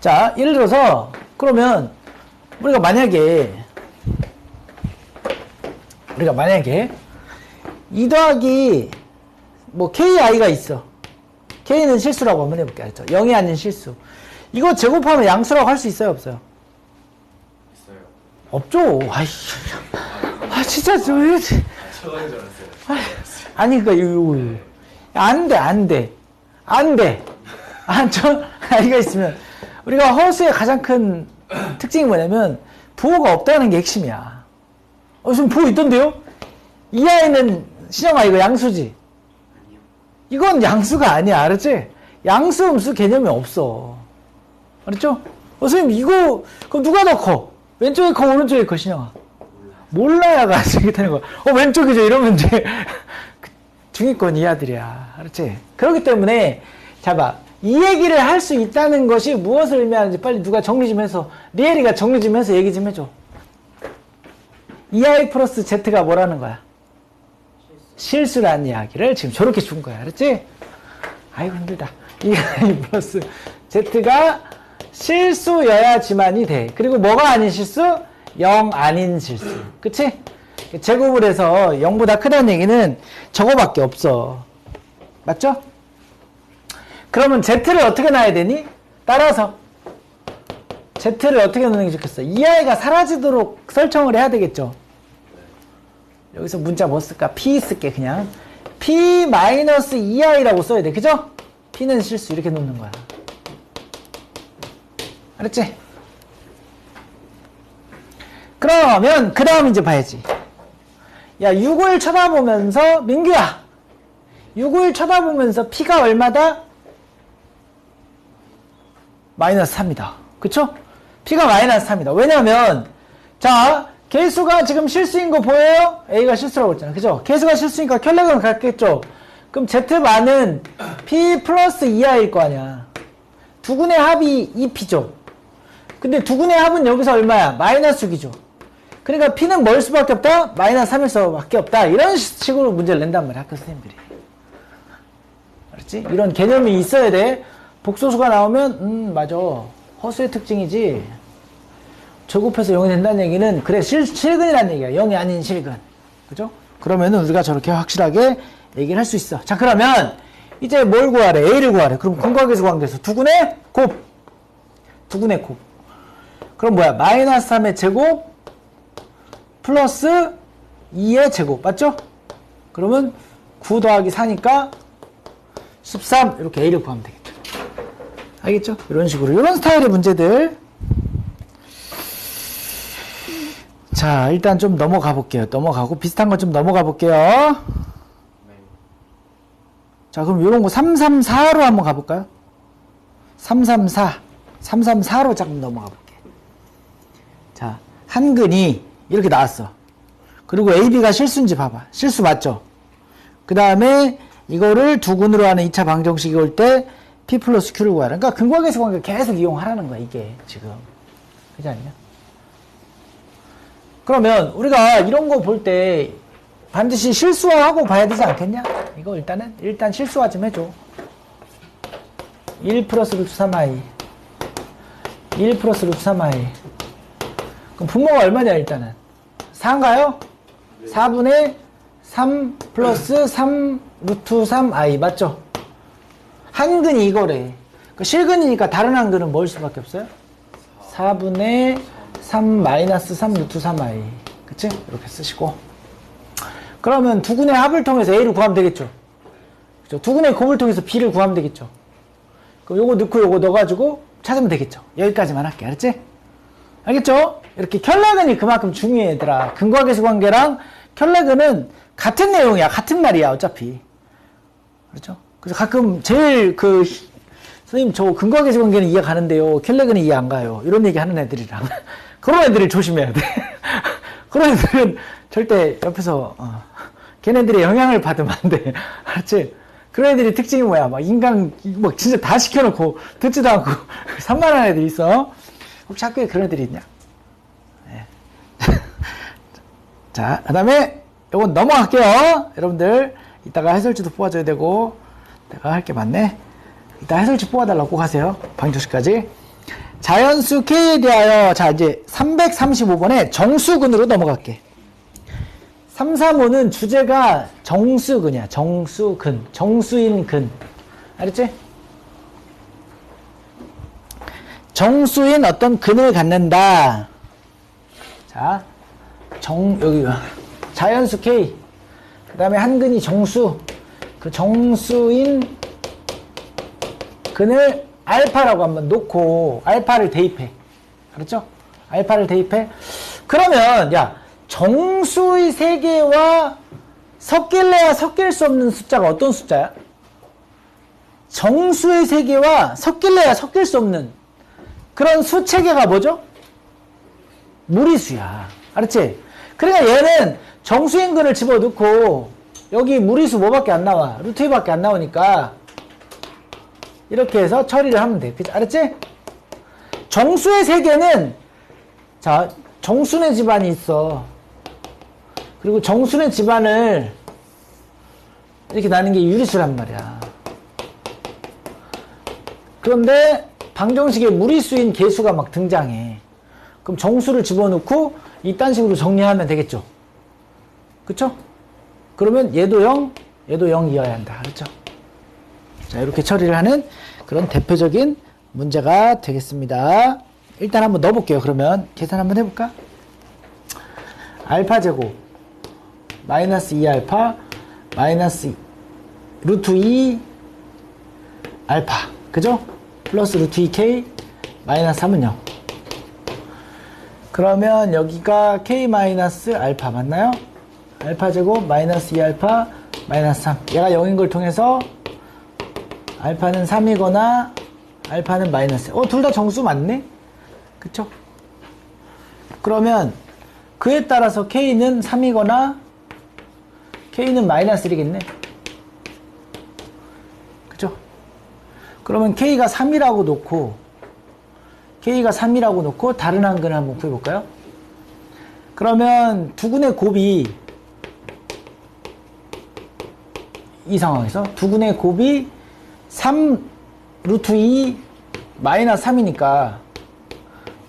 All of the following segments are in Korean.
자, 예를 들어서, 그러면, 우리가 만약에, 2 더하기, 뭐, ki가 있어. k는 실수라고 한번 해볼게요. 알죠? 0이 아닌 실수. 이거 제곱하면 양수라고 할 수 있어요? 없어요? 있어요. 없죠. 아이씨. 아, 진짜, 왜, 처음인 줄 알았어요. 아니, 그니까, 안 돼. 이거 있으면, 우리가 허수의 가장 큰 특징이 뭐냐면, 부호가 없다는 게 핵심이야. 지금 부호 있던데요? 이 아이는, 신영아, 이거 양수지? 아니요. 이건 양수가 아니야. 알았지? 양수, 음수 개념이 없어. 알았죠? 선생님, 이거, 그럼 누가 더 커? 왼쪽에 커, 오른쪽에 커, 신영아? 몰라야가 저기 되는 거야. 왼쪽이죠. 이러면 이제, 중위권 이하들이야. 알았지? 그렇기 때문에, 자, 봐. 이 얘기를 할 수 있다는 것이 무엇을 의미하는지 빨리 누가 정리 좀 해서, 리엘이가 정리 좀 해서 얘기 좀 해줘. 2i 플러스 z가 뭐라는 거야? 실수라는 이야기를 지금 저렇게 준 거야. 알았지? 아이고, 힘들다. 2i 플러스 z가 실수여야지만이 돼. 그리고 뭐가 아닌 실수? 0 아닌 실수. 그치? 제곱을 해서 0보다 크다는 얘기는 저거밖에 없어. 맞죠? 그러면 z를 어떻게 놔야 되니? 따라서 z를 어떻게 놓는 게 좋겠어? 이 아이가 사라지도록 설정을 해야 되겠죠. 여기서 문자 뭐 쓸까? p 쓸게 그냥. p-2i라고 써야 돼. 그죠? p는 실수 이렇게 놓는 거야. 알았지? 그러면 그 다음 이제 봐야지. 야, 6을 쳐다보면서, 민규야, 6을 쳐다보면서 p가 얼마다? 마이너스 3이다. 그쵸? p가 마이너스 3이다. 왜냐면, 자, 개수가 지금 실수인 거 보여요? a가 실수라고 했잖아. 그죠? 개수가 실수니까 켤레근 같겠죠? 그럼 z만은 p 플러스 2i일 거 아니야. 두근의 합이 2p죠. 근데 두근의 합은 여기서 얼마야? 마이너스 6이죠. 그러니까 p는 뭘 수밖에 없다? 마이너스 3일 수밖에 없다. 이런 식으로 문제를 낸단 말이야. 학교 선생님들이. 알았지? 이런 개념이 있어야 돼. 복소수가 나오면 맞아. 허수의 특징이지. 제곱해서 0이 된다는 얘기는 그래 실근이라는 얘기야. 0이 아닌 실근. 그죠? 그러면은 우리가 저렇게 확실하게 얘기를 할 수 있어. 자, 그러면 이제 뭘 구하래? a를 구하래. 그럼 근거계수 관계에서 두근의 곱. 두근의 곱. 그럼 뭐야? 마이너스 3의 제곱 플러스 2의 제곱. 맞죠? 그러면 9 더하기 4니까 13. 이렇게 a를 구하면 되겠죠. 알겠죠? 이런 식으로. 이런 스타일의 문제들. 자, 일단 좀 넘어가 볼게요. 넘어가고 비슷한 거 좀 넘어가 볼게요. 네. 자, 그럼 이런 거 334로 한번 가볼까요? 334로 잠깐 넘어가 볼게. 자, 한근이 이렇게 나왔어. 그리고 AB가 실수인지 봐봐. 실수 맞죠? 그 다음에 이거를 두근으로 하는 2차 방정식이 올 때 P 플러스 Q를 구하라. 그러니까 근거계수 관계 계속 이용하라는 거야, 이게 지금. 그렇지 않냐? 그러면 우리가 이런 거 볼 때 반드시 실수하고 봐야 되지 않겠냐? 이거 일단 실수화 좀 해줘. 1 플러스 루트 3i 1 플러스 루트 3i. 그럼 분모가 얼마냐 일단은? 4인가요? 네. 4분의 3 플러스 3 루트 3i 맞죠? 한근이 이거래. 그 실근이니까 다른 한근은 뭘 수밖에 없어요? 4분의 3 마이너스 3 루트 3i. 그치? 이렇게 쓰시고. 그러면 두근의 합을 통해서 a를 구하면 되겠죠? 그죠? 두근의 곱을 통해서 b를 구하면 되겠죠? 그럼 요거 넣고 요거 넣어가지고 찾으면 되겠죠? 여기까지만 할게. 알았지? 알겠죠? 이렇게 켤레근이 그만큼 중요해, 얘들아. 근거계수 관계랑 켤레근은 같은 내용이야. 같은 말이야, 어차피. 그렇죠? 그래서 가끔 제일 선생님, 저 근거계수 관계는 이해 가는데요. 켤레근이 이해 안 가요. 이런 얘기 하는 애들이랑. 그런 애들을 조심해야 돼. 그런 애들은 절대 옆에서, 걔네들의 영향을 받으면 안 돼. 알았지? 그런 애들이 특징이 뭐야? 막 진짜 다 시켜놓고 듣지도 않고 산만한 애들이 있어. 혹시 학교에 그런 애들이 있냐? 네. 자, 그 다음에 요건 넘어갈게요. 여러분들, 이따가 해설지도 뽑아줘야 되고, 내가 할 게 많네. 이따 해설지 뽑아달라고 꼭 하세요. 방정식까지. 자연수 K에 대하여, 자, 이제 335번에 정수근으로 넘어갈게. 335는 주제가 정수근이야. 정수근. 정수인 근. 알았지? 정수인 어떤 근을 갖는다. 자, 여기, 자연수 K. 그 다음에 한 근이 정수. 그 정수인 근을 알파라고 한번 놓고, 알파를 대입해. 알았죠? 알파를 대입해. 그러면, 야, 정수의 세개와 섞일래야 섞일 수 없는 숫자가 어떤 숫자야? 정수의 세개와 섞일래야 섞일 수 없는 그런 수체계가 뭐죠? 무리수야. 알았지? 그러니까 얘는 정수인근을 집어넣고 여기 무리수 뭐밖에 안 나와? 루트 2밖에 안 나오니까 이렇게 해서 처리를 하면 돼. 그치? 알았지? 정수의 세개는, 자, 정수네 집안이 있어. 그리고 정수네 집안을 이렇게 나는 게 유리수란 말이야. 그런데 방정식에 무리수인 개수가 막 등장해. 그럼 정수를 집어넣고 이딴 식으로 정리하면 되겠죠. 그쵸? 그러면 얘도 0, 얘도 0이어야 한다. 그렇죠? 자, 이렇게 처리를 하는 그런 대표적인 문제가 되겠습니다. 일단 한번 넣어볼게요. 그러면 계산 한번 해볼까? 알파 제곱 마이너스 2알파 마이너스 루트 2 알파, 그죠? 플러스 루트 2k 마이너스 3은 0. 그러면 여기가 k 마이너스 알파 맞나요? 알파 제곱 마이너스 2알파 마이너스 3. 얘가 0인 걸 통해서 알파는 3이거나 알파는 마이너스. 둘 다 정수 맞네? 그쵸? 그러면 그에 따라서 k는 3이거나 k는 마이너스 1이겠네? 그쵸? 그러면 k가 3이라고 놓고 다른 한 근을 한번 구해볼까요? 그러면 두 근의 곱이, 이 상황에서 두 근의 곱이 3 루트 2 마이너스 3이니까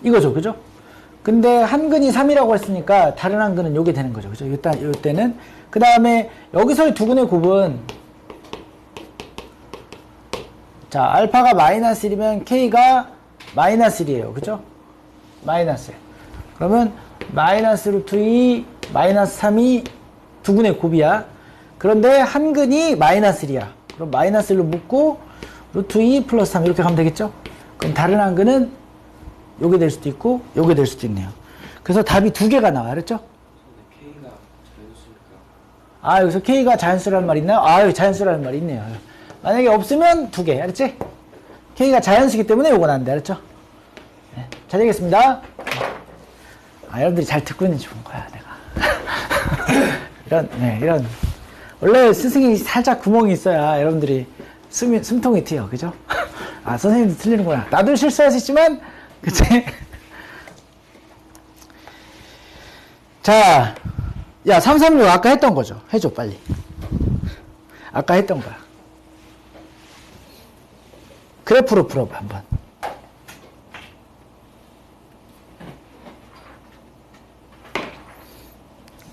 이거죠. 그죠? 근데 한 근이 3이라고 했으니까 다른 한 근은 요게 되는 거죠. 그죠? 요때는. 그 다음에 여기서의 두 근의 곱은, 자, 알파가 마이너스 1이면 k가 마이너스 1이에요. 그죠? 마이너스 1. 그러면 마이너스 루트 2 마이너스 3이 두 근의 곱이야. 그런데 한 근이 마이너스 1이야. 그럼 마이너스 1로 묶고 루트 2 플러스 3 이렇게 가면 되겠죠? 그럼 다른 한 근은 요게 될 수도 있고 요게 될 수도 있네요. 그래서 답이 두 개가 나와요. 그렇죠? K가 자연수니까. 아, 여기서 K가 자연수라는 말이 있나요? 아, 자연수라는 말이 있네요. 만약에 없으면 두 개. 알았지? K가 자연수기 때문에 요건 안 돼. 알았죠? 네, 잘 되겠습니다. 아, 여러분들이 잘 듣고 있는지 본 거야, 내가. 이런. 원래 스승이 살짝 구멍이 있어야 여러분들이 숨통이 튀어. 그죠? 아, 선생님도 틀리는구나. 나도 실수할 수 있지만, 그치? 자, 야, 336 아까 했던 거죠? 해줘, 빨리. 아까 했던 거야. 그래프로 풀어봐, 한번.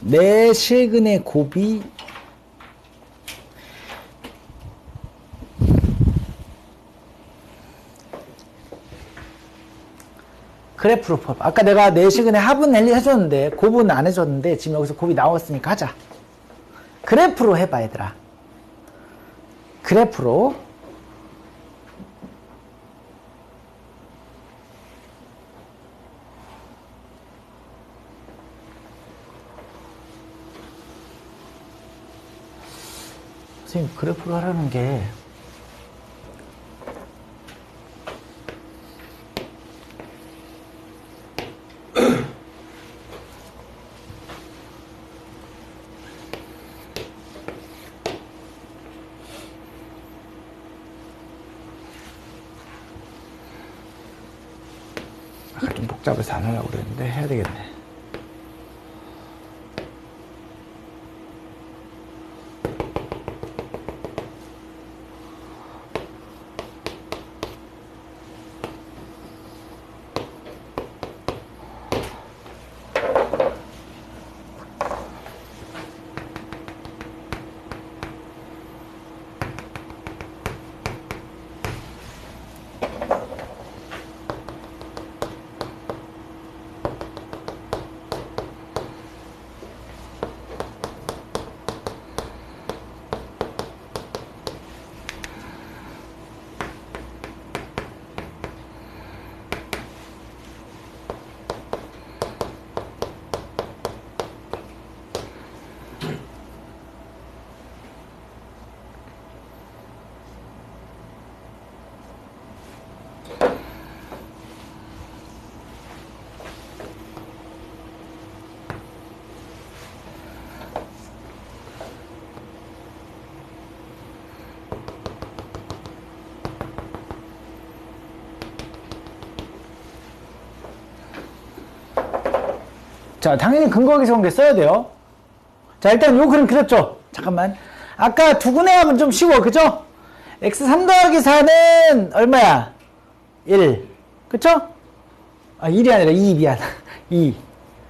내 실근의 곱이 그래프로 풀어봐. 아까 내가 내 실근의 합은 해줬는데 곱은 안 해줬는데 지금 여기서 곱이 나왔으니까 하자. 그래프로 해봐, 얘들아. 그래프로. 선생님, 그래프로 하라는 게 좀 복잡해서 안 하려고 그랬는데 해야 되겠네. 자, 당연히 근거 계산계 써야 돼요. 자, 일단 요 그림 그렸죠? 잠깐만. 아까 두근해하면 좀 쉬워, 그죠? x3 더하기 4는 얼마야? 1. 그쵸? 아, 1이 아니라 2, 미안. 2.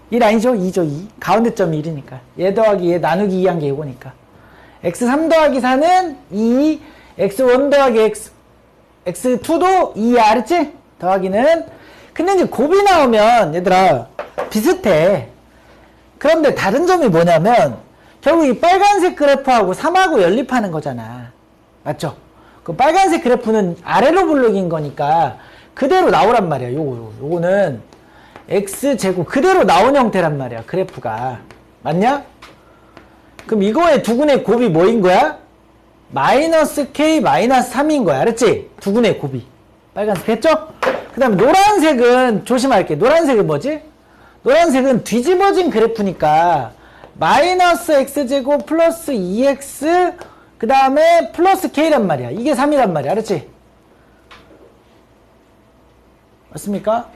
1 아니죠? 2죠, 2. 가운데 점이 1이니까. 얘 더하기 얘 나누기 2한 게 이거니까. x3 더하기 4는 2, x1 더하기 x2도 2야, 알았지? 더하기는. 근데 이제 곱이 나오면, 얘들아, 비슷해. 그런데 다른 점이 뭐냐면, 결국 이 빨간색 그래프하고 3하고 연립하는 거잖아. 맞죠? 그 빨간색 그래프는 아래로 블록인 거니까, 그대로 나오란 말이야, 요거는. x제곱 그대로 나온 형태란 말이야, 그래프가. 맞냐? 그럼 이거의 두근의 곱이 뭐인 거야? 마이너스 k 마이너스 3인 거야, 알았지? 두근의 곱이. 빨간색 했죠? 그 다음에 노란색은 조심할게. 노란색은 뭐지? 노란색은 뒤집어진 그래프니까 마이너스 x제곱 플러스 2x 그 다음에 플러스 k란 말이야. 이게 3이란 말이야, 알았지? 맞습니까?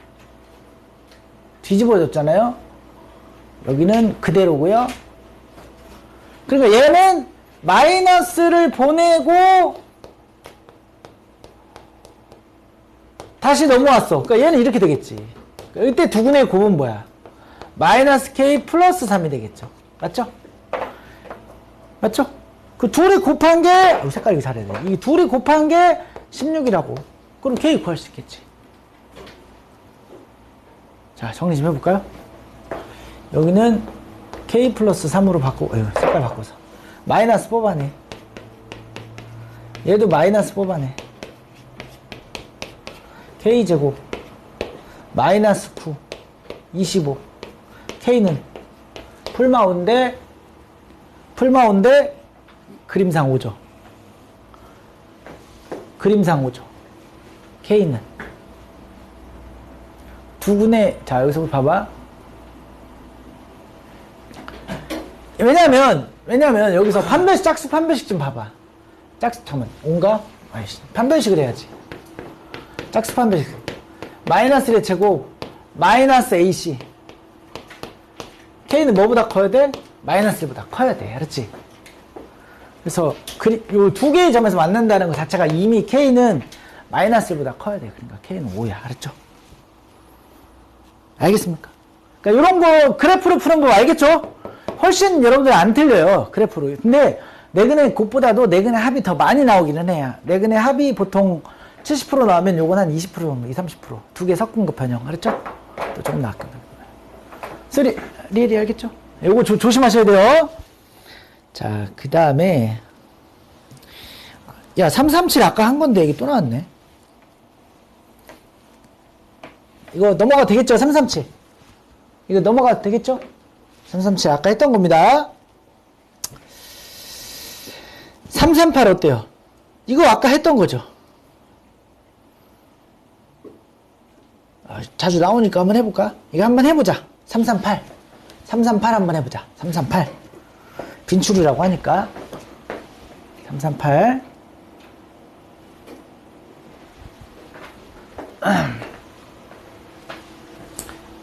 뒤집어졌잖아요. 여기는 그대로고요. 그러니까 얘는 마이너스를 보내고 다시 넘어왔어. 그러니까 얘는 이렇게 되겠지. 그러니까 이때 두근의 곱은 뭐야? 마이너스 k 플러스 3이 되겠죠. 맞죠? 맞죠? 그 둘이 곱한 게 색깔 이거 잘해야 돼. 이 둘이 곱한 게 16이라고. 그럼 k 구할 수 있겠지. 자, 정리 좀 해볼까요? 여기는 k 플러스 3으로 바꾸고, 색깔 바꿔서. 마이너스 뽑아내. 얘도 마이너스 뽑아내. k제곱, 마이너스 9, 25. k는 풀마운데, 그림상 5죠. 그림상 5죠. k는. 두근의, 자, 여기서 봐봐. 왜냐면, 여기서 판별식, 짝수 판별식 좀 봐봐. 잠깐만, 온가? 아이씨, 판별식을 해야지. 짝수 판별식. 마이너스 1의 제곱, 마이너스 AC. K는 뭐보다 커야 돼? 마이너스 1보다 커야 돼. 알았지? 그래서, 요 두 개의 점에서 만난다는 것 자체가 이미 K는 마이너스 1보다 커야 돼. 그러니까 K는 5야. 알았죠? 알겠습니까? 그러니까 이런 거 그래프로 푸는 거 알겠죠? 훨씬 여러분들 안 틀려요, 그래프로. 근데 내근의 곱보다도 내근의 합이 더 많이 나오기는 해요. 내근의 합이 보통 70% 나오면 요건 한 20% 정도, 20, 30%. 두 개 섞은 거 변형. 알았죠? 또 조금 나왔거든. 리얼이 알겠죠? 요거 조심하셔야 돼요. 자, 그 다음에 야, 337 아까 한 건데 이게 또 나왔네. 이거 넘어가도 되겠죠? 337. 이거 넘어가도 되겠죠? 337 아까 했던 겁니다. 338 어때요? 이거 아까 했던 거죠? 자주 나오니까 한번 해볼까? 이거 한번 해보자. 338. 338 한번 해보자. 338. 빈출이라고 하니까. 338.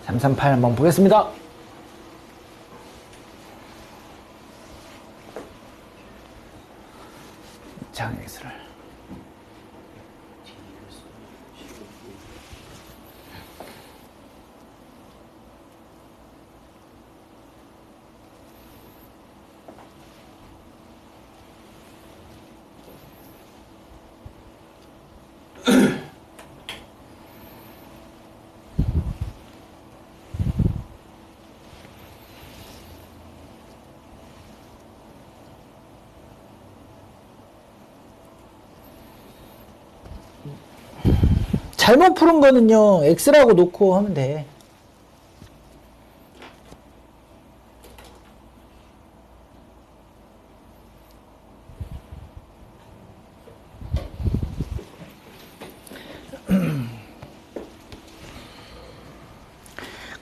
338 한번 보겠습니다. 장X를. 잘못 푸는 거는요, X라고 놓고 하면 돼.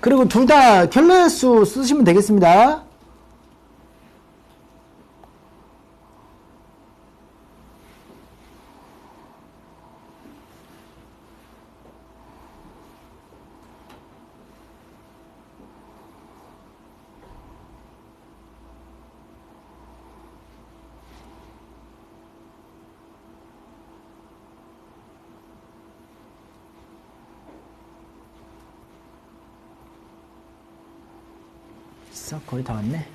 그리고 둘 다 켈러수 쓰시면 되겠습니다. 됐어. 거의 다 왔네.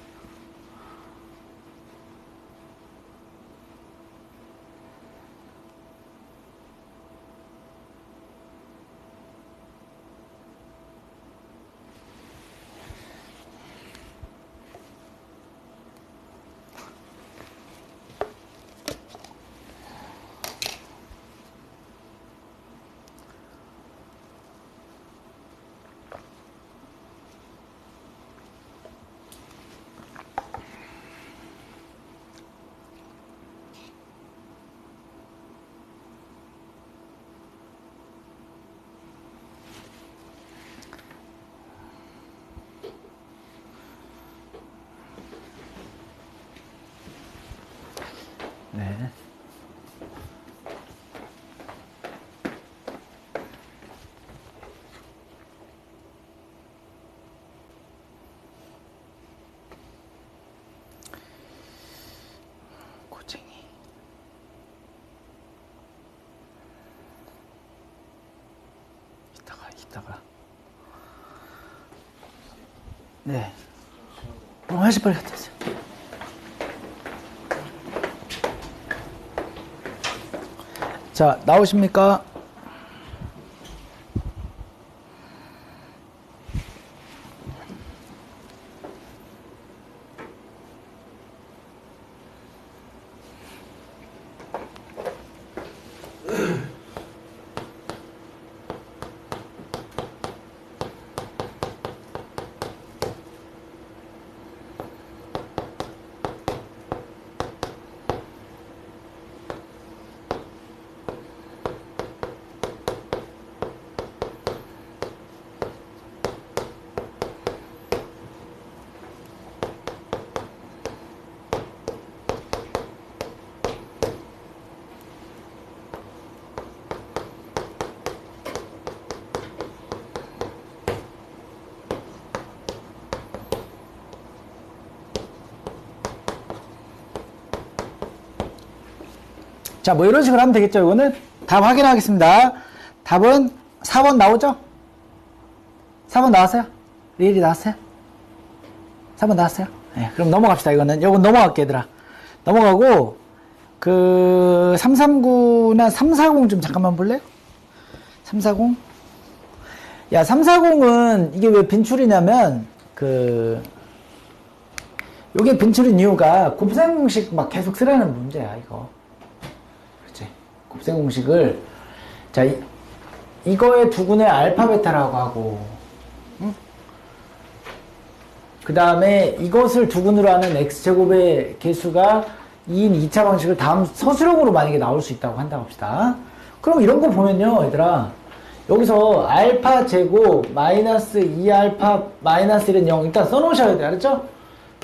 네. 고쟁이. 이따가. 네. 화장실 빨리 갔다 오세요. 자, 나오십니까? 자, 뭐 이런 식으로 하면 되겠죠. 이거는 답 확인하겠습니다. 답은 4번 나오죠? 4번 나왔어요? 리얼이 나왔어요? 4번 나왔어요? 네, 그럼 넘어갑시다. 이거는 넘어갈게, 얘들아. 넘어가고 339나 340 좀 잠깐만 볼래요? 340? 야, 340은 이게 왜 빈출이냐면 요게 빈출인 이유가 곱셈 공식 막 계속 쓰라는 문제야, 이거. 곱셈 공식을 자 이거의 두근을 알파 베타라고 하고, 응? 그 다음에 이것을 두근으로 하는 x제곱의 개수가 2인 2차 방식을 다음 서술형으로 만약에 나올 수 있다고 한다고 합시다. 그럼 이런 거 보면요, 얘들아, 여기서 알파 제곱 마이너스 2알파 마이너스 1은 0 일단 써놓으셔야 돼요. 알았죠?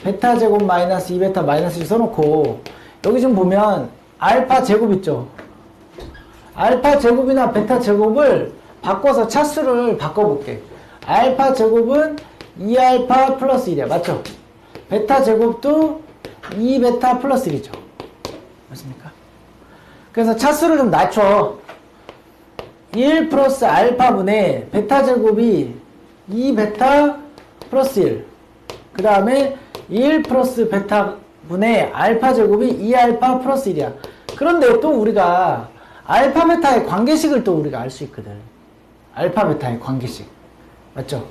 베타 제곱 마이너스 2베타 마이너스 1 써놓고, 여기 좀 보면 알파 제곱 있죠? 알파 제곱이나 베타 제곱을 바꿔서 차수를 바꿔볼게. 알파 제곱은 2알파 플러스 1이야. 맞죠? 베타 제곱도 2베타 플러스 1이죠. 맞습니까? 그래서 차수를 좀 낮춰. 1 플러스 알파분의 베타 제곱이 2베타 플러스 1. 그 다음에 1 플러스 베타분의 알파 제곱이 2알파 플러스 1이야. 그런데 또 우리가 알파 베타의 관계식을 또 우리가 알 수 있거든. 알파 베타의 관계식. 맞죠?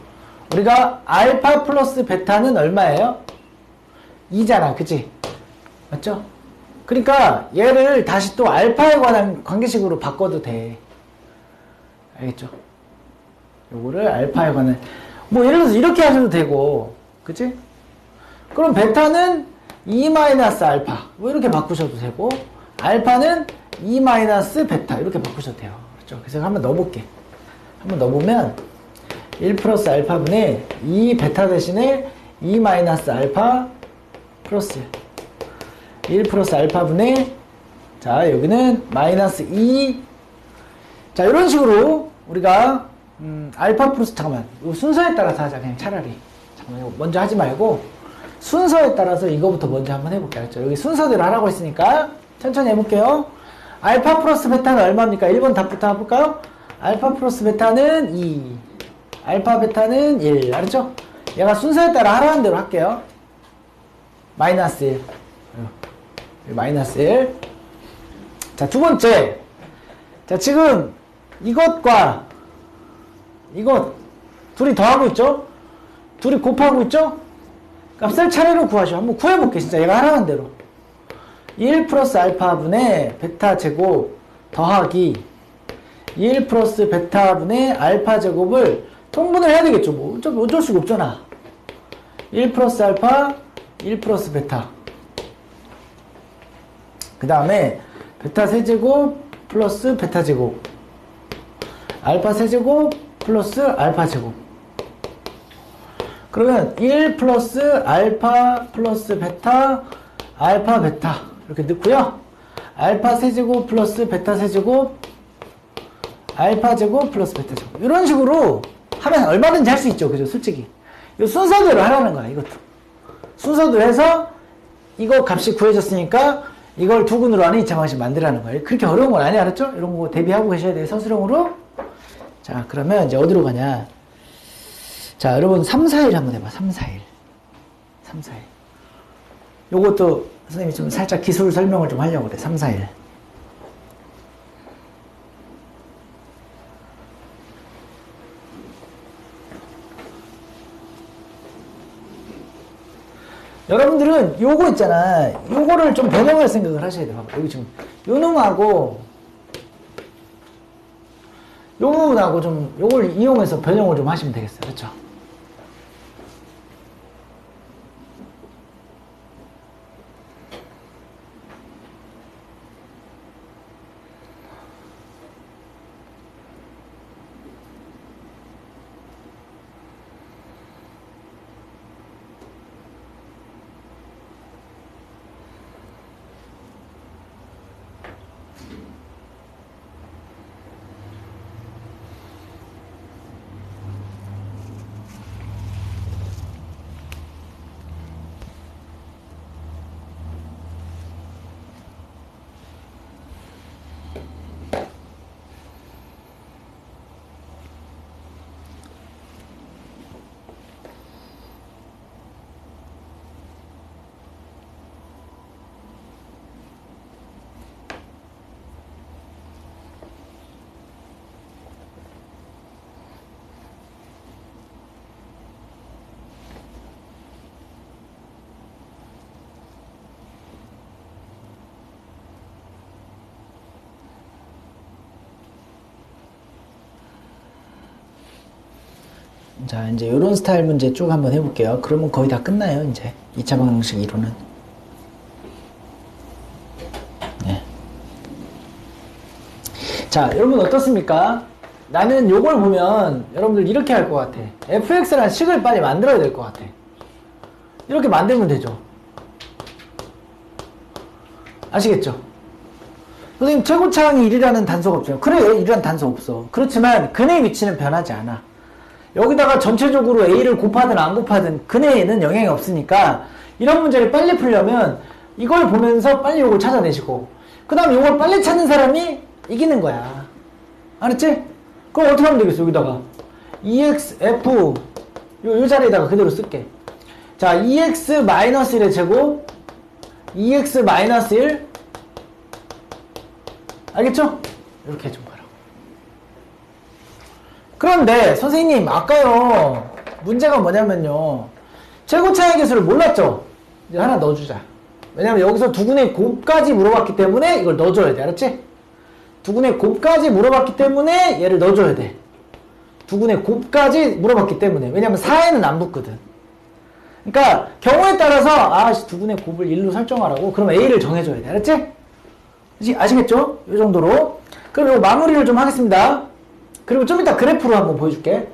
우리가 알파 플러스 베타는 얼마예요? 2잖아. 그치? 맞죠? 그러니까 얘를 다시 또 알파에 관한 관계식으로 바꿔도 돼. 알겠죠? 요거를 알파에 관한, 뭐 예를 들어서 이렇게 하셔도 되고, 그치? 그럼 베타는 2 마이너스 알파. 뭐 이렇게 바꾸셔도 되고, 알파는 2 마이너스 베타 이렇게 바꾸셔도 돼요. 그렇죠? 그래서 한번 넣어볼게. 한번 넣어보면 1 플러스 알파분의 2 베타 대신에 2 마이너스 알파 플러스 1 플러스 알파분의, 자 여기는 마이너스 2. 자 이런 식으로 우리가 알파 플러스, 잠깐만 이거 순서에 따라서 하자. 그냥 차라리 잠깐만 이거 먼저 하지 말고 순서에 따라서 이거부터 먼저 한번 해볼게요. 알았죠? 여기 순서대로 하라고 했으니까 천천히 해볼게요. 알파 플러스 베타는 얼마입니까? 1번 답부터 해볼까요? 알파 플러스 베타는 2, 알파 베타는 1. 알았죠? 얘가 순서에 따라 하라는 대로 할게요. 마이너스 1. 마이너스 1. 자, 두 번째. 자, 지금 이것과 이것 둘이 더하고 있죠? 둘이 곱하고 있죠? 값을 차례로 구하시오. 한번 구해볼게. 진짜 얘가 하라는 대로. 1 플러스 알파분의 베타 제곱 더하기 1 플러스 베타분의 알파 제곱을 통분을 해야 되겠죠. 뭐 어쩔 수가 없잖아. 1 플러스 알파 1 플러스 베타, 그 다음에 베타 세제곱 플러스 베타 제곱, 알파 세제곱 플러스 알파 제곱. 그러면 1 플러스 알파 플러스 베타 알파 베타 이렇게 넣고요. 알파 세제곱 플러스 베타 세제곱 알파 제곱 플러스 베타 제곱, 이런 식으로 하면 얼마든지 할 수 있죠. 그죠? 솔직히 이 순서대로 하라는 거야. 이것도 순서대로 해서 이거 값이 구해졌으니까 이걸 두근으로 하는 2차 방식 만들라는 거예요. 그렇게 어려운 건 아니에요. 알았죠? 이런 거 대비하고 계셔야 돼요. 서술형으로. 자, 그러면 이제 어디로 가냐. 자, 여러분 3, 4일 한번 해봐. 3, 4일. 3, 4일. 요것도 선생님이 좀 살짝 기술 설명을 좀 하려고 그래. 3, 4일. 여러분들은 요거 있잖아. 요거를 좀 변형할 생각을 하셔야 돼요. 여기 지금 요 놈하고 요 부분하고 좀 요걸 이용해서 변형을 좀 하시면 되겠어요. 그렇죠? 자, 이제 요런 스타일 문제 쭉 한번 해볼게요. 그러면 거의 다 끝나요. 이제 2차 방정식 이론은. 네. 자, 여러분 어떻습니까? 나는 요걸 보면 여러분들 이렇게 할 것 같아. fx라는 식을 빨리 만들어야 될 것 같아. 이렇게 만들면 되죠. 아시겠죠? 선생님, 최고차항이 1이라는 단서가 없어요. 그래요, 1이라는 단서 없어. 그렇지만 근의 위치는 변하지 않아. 여기다가 전체적으로 A를 곱하든 안 곱하든 근에는 영향이 없으니까 이런 문제를 빨리 풀려면 이걸 보면서 빨리 이걸 찾아내시고, 그 다음에 이걸 빨리 찾는 사람이 이기는 거야. 알았지? 그럼 어떻게 하면 되겠어? 여기다가 EXF 요 자리에다가 그대로 쓸게. 자, EX-1의 제곱 EX-1 알겠죠? 이렇게 해준 거라고. 그런데 선생님 아까요 문제가 뭐냐면요, 최고차의 개수를 몰랐죠? 이제 하나 넣어주자. 왜냐면 여기서 두근의 곱까지 물어봤기 때문에 이걸 넣어줘야 돼. 알았지? 두근의 곱까지 물어봤기 때문에 얘를 넣어줘야 돼. 두근의 곱까지 물어봤기 때문에. 왜냐면 4에는 안 붙거든. 그러니까 경우에 따라서 두근의 곱을 1로 설정하라고 그러면 A를 정해줘야 돼. 알았지? 아시겠죠? 이 정도로. 그럼 이거 마무리를 좀 하겠습니다. 그리고 좀 이따 그래프로 한번 보여줄게.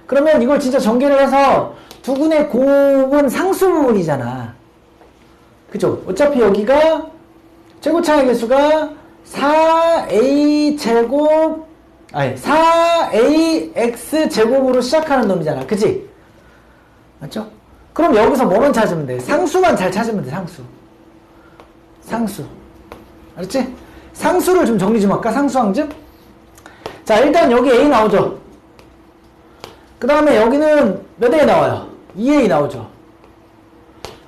그러면 이걸 진짜 전개를 해서 두근의 곱은 상수분이잖아. 그죠? 어차피 여기가 최고차의 개수가 4a 제곱 4ax 제곱으로 시작하는 놈이잖아. 그치? 맞죠? 그럼 여기서 뭐만 찾으면 돼? 상수만 잘 찾으면 돼. 상수. 알았지? 상수를 좀 정리 좀 할까? 상수항증? 자, 일단 여기 a 나오죠? 그 다음에 여기는 몇 a 나와요? 2a 나오죠.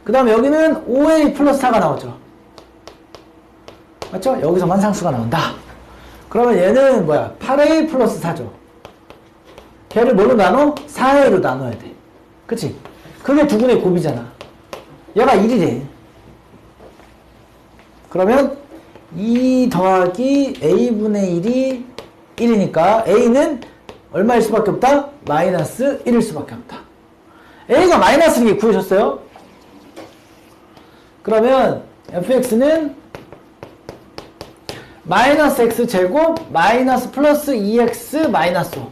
그 다음에 여기는 5a 플러스 4가 나오죠. 맞죠? 여기서만 상수가 나온다. 그러면 얘는 뭐야? 8a 플러스 4죠. 걔를 뭘로 나눠? 4a로 나눠야 돼. 그치? 그게 두근의 곱이잖아. 얘가 1이래. 그러면 2 더하기 a분의 1이 1이니까 a는 얼마일 수밖에 없다? 마이너스 1일 수밖에 없다. a가 마이너스 1이 구해졌어요. 그러면 fx는 마이너스 x 제곱 마이너스 플러스 2x 마이너스 5.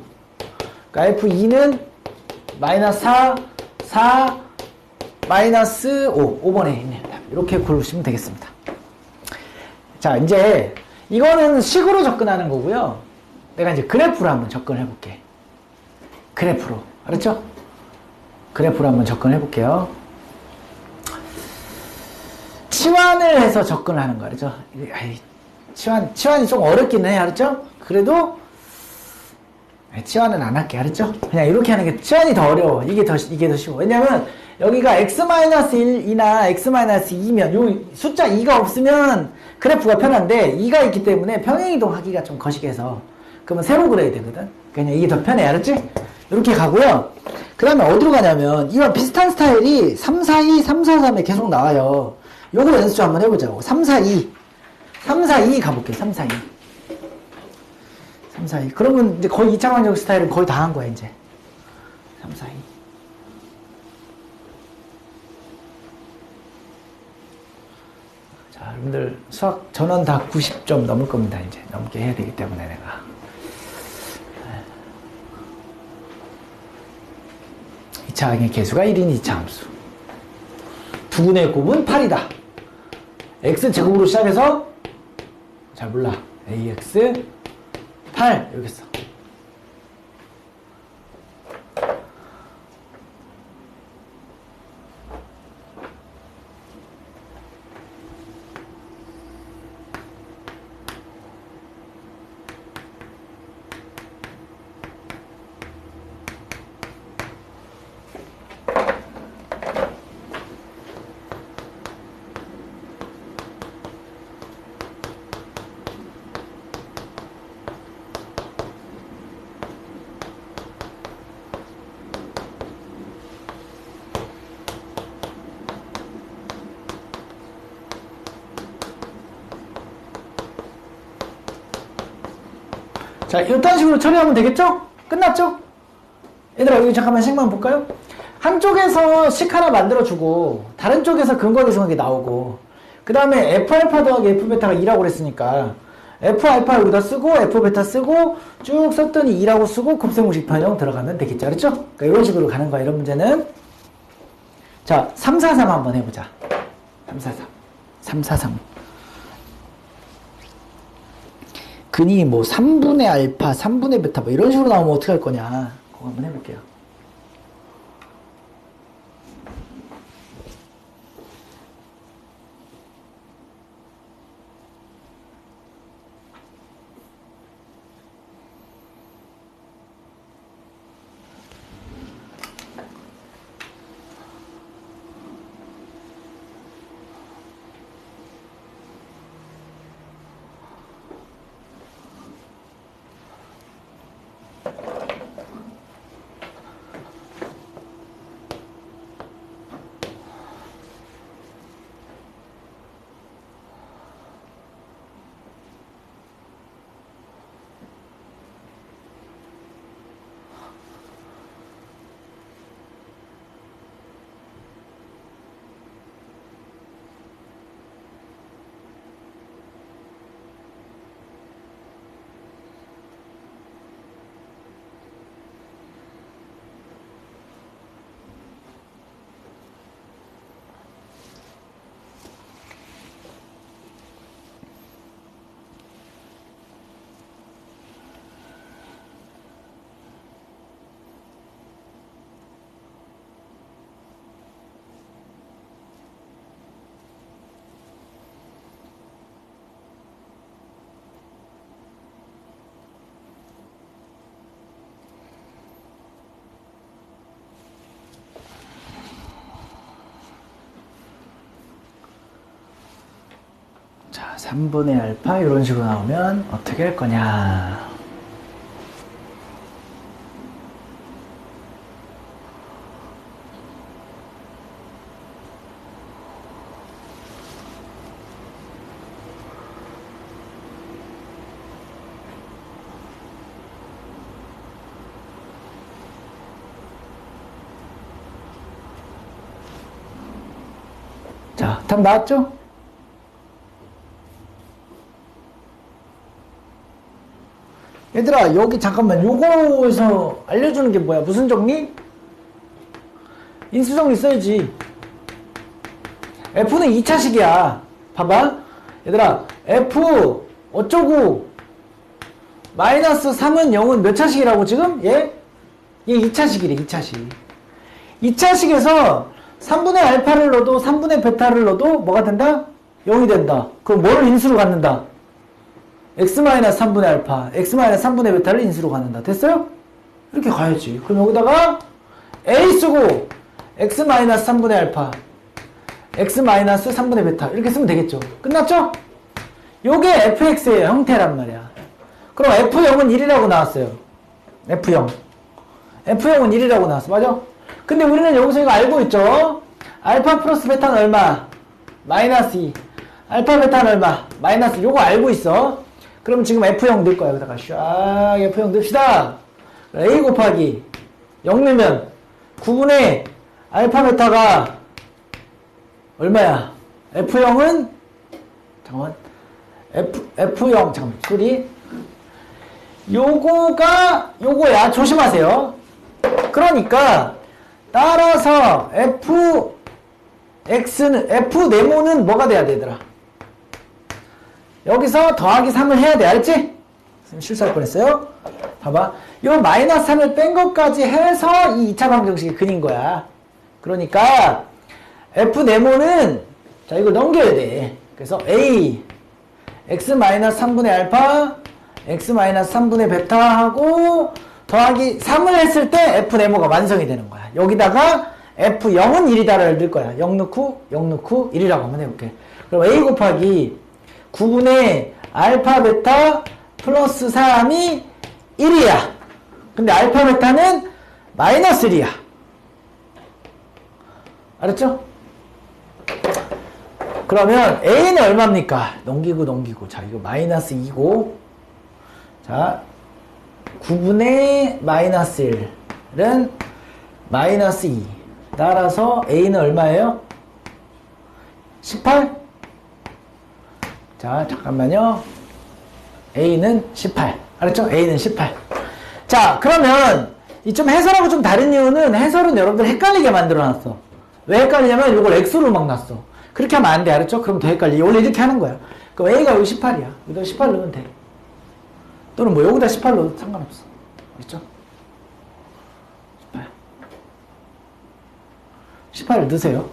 그러니까 f2는 마이너스 4 마이너스 5번에 있네요. 이렇게 고르시면 되겠습니다. 자, 이제 이거는 식으로 접근하는 거고요. 내가 이제 그래프로 한번 접근을 해볼게. 그래프로. 알았죠? 그래프로 한번 접근을 해볼게요. 치환을 해서 접근을 하는 거 알죠? 치환이 좀 어렵긴 해. 알았죠? 그래도 치환은 안 할게. 알았죠? 그냥 이렇게 하는 게 치환이 더 어려워. 이게 더 쉬워. 왜냐면 여기가 x-1이나 x-2면 요 숫자 2가 없으면 그래프가 편한데 2가 있기 때문에 평행이동 하기가 좀 거시기해서 그러면 세로 그려야 되거든. 그냥 이게 더 편해. 알았지? 이렇게 가고요. 그 다음에 어디로 가냐면 이와 비슷한 스타일이 3, 4, 2, 3, 4, 3에 계속 나와요. 요거 연습 좀 한번 해보자고. 3, 4, 2 3, 4, 2 가볼게요. 3, 4, 2 3, 4, 2 그러면 이제 거의 2차 방정 스타일은 거의 다 한 거야 이제. 3, 4, 2 자, 여러분들 수학 전원 다 90점 넘을 겁니다. 이제 넘게 해야 되기 때문에 내가 2차항의 개수가 1인 2차 함수. 두근의 곱은 8이다. x제곱으로 시작해서 잘 몰라. ax 8 여기 있어. 자, 이런 식으로 처리하면 되겠죠? 끝났죠? 얘들아, 여기 잠깐만 식만 볼까요? 한쪽에서 식 하나 만들어주고, 다른 쪽에서 근거 계승하게 나오고, 그 다음에 F알파 더하기 F베타가 2라고 그랬으니까, F알파 여기다 쓰고, F베타 쓰고, 쭉 썼더니 2라고 쓰고, 곱셈공식 변형 들어가면 되겠죠? 그렇죠? 그러니까 이런 식으로 가는 거야, 이런 문제는. 자, 3, 4, 3 한번 해보자. 3, 4, 3. 3, 4, 3. 근이 뭐 3분의 알파, 3분의 베타 뭐 이런 식으로 나오면 어떻게 할 거냐. 그거 한번 해볼게요. 3분의 알파 이런 식으로 나오면 어떻게 할 거냐. 자, 답 나왔죠? 얘들아, 여기 잠깐만, 요거에서 알려주는 게 뭐야? 무슨 정리? 인수정리 써야지. F는 2차식이야. 봐봐. 얘들아, F 어쩌고 마이너스 3은 0은 몇 차식이라고 지금? 얘 2차식이래, 2차식. 2차식에서 3분의 알파를 넣어도 3분의 베타를 넣어도 뭐가 된다? 0이 된다. 그럼 뭐를 인수로 갖는다? x-3분의 알파, x-3분의 베타를 인수로 갖는다. 됐어요? 이렇게 가야지. 그럼 여기다가 a 쓰고 x-3분의 알파, x-3분의 베타 이렇게 쓰면 되겠죠. 끝났죠? 요게 fx의 형태란 말이야. 그럼 f0은 1이라고 나왔어요. f0. f0은 1이라고 나왔어. 맞아? 근데 우리는 여기서 이거 알고 있죠? 알파 플러스 베타는 얼마? 마이너스 2. 알파 베타는 얼마? 마이너스. 요거 알고 있어. 그럼 지금 F0 넣을 거야. 여기다가 샥 F0 넣읍시다. A 곱하기 0 넣으면 9분의 알파 베타가 얼마야? F0은 잠깐만. F0 잠깐만. 소리. 요거야. 조심하세요. 그러니까 따라서 F 네모는 뭐가 돼야 되더라? 여기서 더하기 3을 해야 돼. 알지? 실수할 뻔했어요. 봐봐. 요 마이너스 3을 뺀 것까지 해서 이 2차 방정식이 그린 거야. 그러니까 F 네모는 자 이걸 넘겨야 돼. 그래서 A x-3분의 알파 x-3분의 베타 하고 더하기 3을 했을 때 F 네모가 완성이 되는 거야. 여기다가 F0은 1이다를 넣을 거야. 0 넣고 1이라고 한번 해볼게. 그럼 A 곱하기 9분의 알파 베타 플러스 3이 1이야. 근데 알파 베타는 마이너스 1이야. 알았죠? 그러면 A는 얼마입니까? 넘기고. 자, 이거 마이너스 2고. 자, 9분의 마이너스 1은 마이너스 2. 따라서 A는 얼마예요? 18? 자, 잠깐만요. A는 18. 알았죠? A는 18. 자, 그러면 이 좀 해설하고 좀 다른 이유는 해설은 여러분들 헷갈리게 만들어놨어. 왜 헷갈리냐면 이걸 X로 막 놨어. 그렇게 하면 안 돼. 알았죠? 그럼 더 헷갈리. 원래 이렇게 하는 거야. 그럼 A가 여기 18이야. 여기다 18 넣으면 돼. 또는 뭐 여기다 18 넣어도 상관없어. 알았죠? 18을 넣으세요.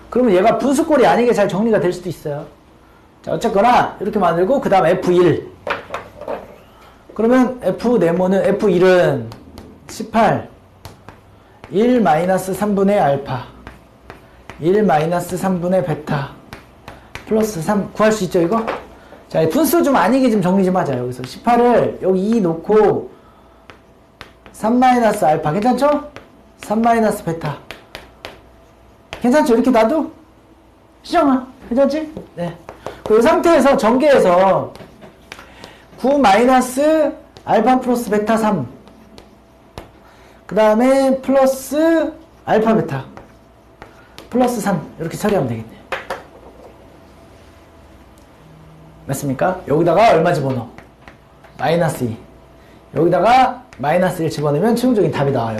그러면 얘가 분수꼴이 아니게 잘 정리가 될 수도 있어요. 자, 어쨌거나 이렇게 만들고 그 다음 F1. 그러면 F 네모는 F1은 18 1 마이너스 3분의 알파 1 마이너스 3분의 베타 플러스 3 구할 수 있죠 이거? 자, 분수 좀 아니게 좀 정리 좀 하자. 여기서 18을 여기 2 놓고 3 마이너스 알파 괜찮죠? 3 마이너스 베타 괜찮죠? 이렇게 놔도? 시정아 괜찮지? 네. 그 상태에서 전개해서 9 마이너스 알파 플러스 베타 3 그 다음에 플러스 알파 베타 플러스 3 이렇게 처리하면 되겠네. 맞습니까? 여기다가 얼마 집어넣어? 마이너스 2 여기다가 마이너스 1 집어넣으면 최종적인 답이 나와요.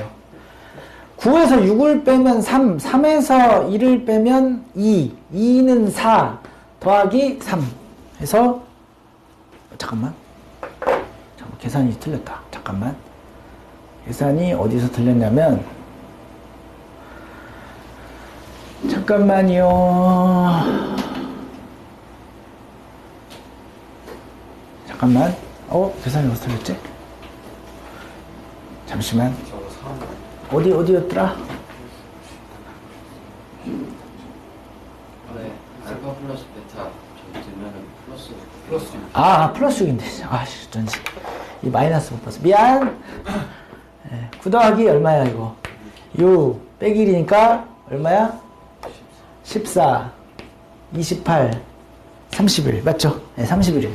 9에서 6을 빼면 3 3에서 1을 빼면 2 2는 4 더하기 3 해서 잠깐만 계산이 틀렸다. 잠깐만 계산이 어디서 틀렸냐면 잠깐만요. 잠깐만 계산이 어디서 틀렸지? 잠시만 어디였더라? 네, 알파 플러스 베타 저기 플러스 6인데. 아씨, 전지. 이 마이너스 못 봤어. 미안. 9 더하기 얼마야, 이거? 6 빼기 1이니까 얼마야? 14, 28, 31. 맞죠? 네, 31이네.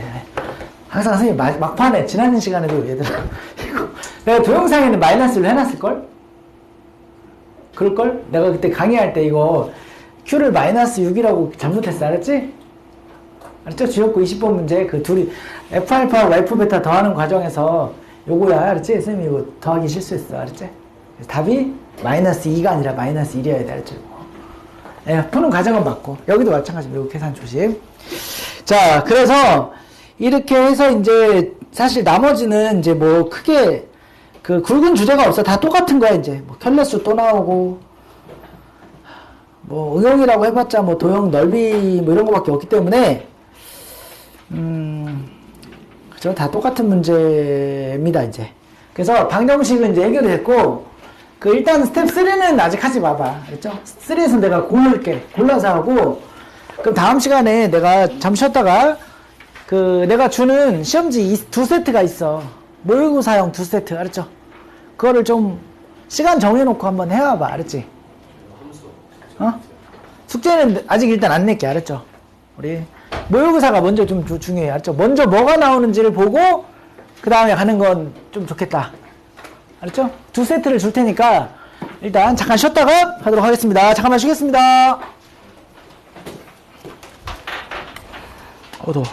항상 선생님 막판에, 지난 시간에도 얘들아, 이거. 내가 동영상에는 마이너스를 해놨을걸? 그럴걸? 내가 그때 강의할 때 이거 Q를 마이너스 6이라고 잘못했어. 알았지? 알았죠? 지역구 20번 문제 그 둘이 F알파하고 F베타 더하는 과정에서 요거야. 알았지? 선생님이 이거 더하기 실수했어. 알았지? 답이 마이너스 2가 아니라 마이너스 1이어야 돼. 알았죠? 예, 푸는 과정은 맞고 여기도 마찬가지입니다. 이거 계산 조심. 자, 그래서 이렇게 해서 이제 사실 나머지는 이제 뭐 크게 그 굵은 주제가 없어. 다 똑같은 거야. 이제 뭐 켤레수 또 나오고 뭐 응용이라고 해봤자 뭐 도형 넓이 뭐 이런 거밖에 없기 때문에 그죠? 다 똑같은 문제입니다. 이제 그래서 방정식은 이제 해결이 됐고 그 일단 스텝 3는 아직 하지 마봐. 그랬죠? 3에서 내가 고를게. 골라서 하고 그럼 다음 시간에 내가 잠시 쉬었다가 그 내가 주는 시험지 두 세트가 있어. 모의고사형 두 세트. 알았죠? 그거를 좀 시간 정해놓고 한번 해와봐. 알았지? 어? 숙제는 아직 일단 안 낼게. 알았죠? 우리 모의고사가 먼저 좀 중요해. 알았죠? 먼저 뭐가 나오는지를 보고 그 다음에 가는 건 좀 좋겠다. 알았죠? 두 세트를 줄 테니까 일단 잠깐 쉬었다가 하도록 하겠습니다. 잠깐만 쉬겠습니다. 더워.